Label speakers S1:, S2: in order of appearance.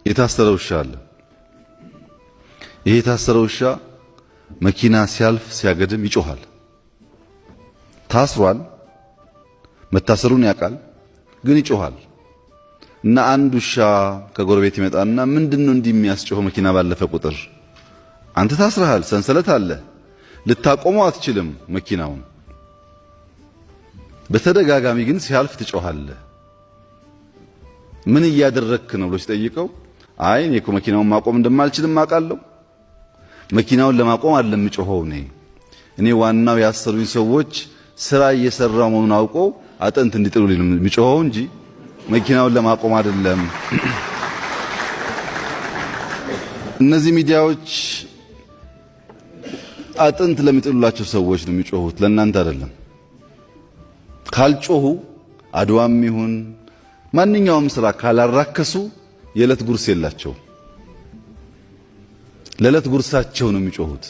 S1: የታሰረ ውሻ አለ። ይሄ የታሰረ ውሻ መኪና ሲያልፍ ሲያገድም ይጮሃል። ታስሯል፣ መታሰሩን ያውቃል፣ ግን ይጮሃል። እና አንድ ውሻ ከጎረቤት ይመጣና ምንድነው እንዲህ የሚያስጮኸው? መኪና ባለፈ ቁጥር አንተ ታስረሃል፣ ሰንሰለት አለ፣ ልታቆመው አትችልም መኪናውን። በተደጋጋሚ ግን ሲያልፍ ትጮሃለህ። ምን እያደረክ ነው ብሎ ሲጠይቀው አይ እኔ እኮ መኪናውን ማቆም እንደማልችልም አውቃለሁ። መኪናውን ለማቆም አይደለም የምጮኸው እኔ ዋናው ያሰሩኝ ሰዎች ስራ እየሰራው መሆኑን አውቀው አጥንት እንዲጥሉልኝ ነው የምጮኸው እንጂ መኪናውን ለማቆም አይደለም። እነዚህ ሚዲያዎች አጥንት ለሚጥሉላቸው ሰዎች ነው የሚጮሁት፣ ለእናንተ አይደለም። ካልጮሁ አድዋም ይሁን ማንኛውም ስራ ካላራከሱ የዕለት ጉርስ የላቸው። ለዕለት ጉርሳቸው ነው የሚጮሁት።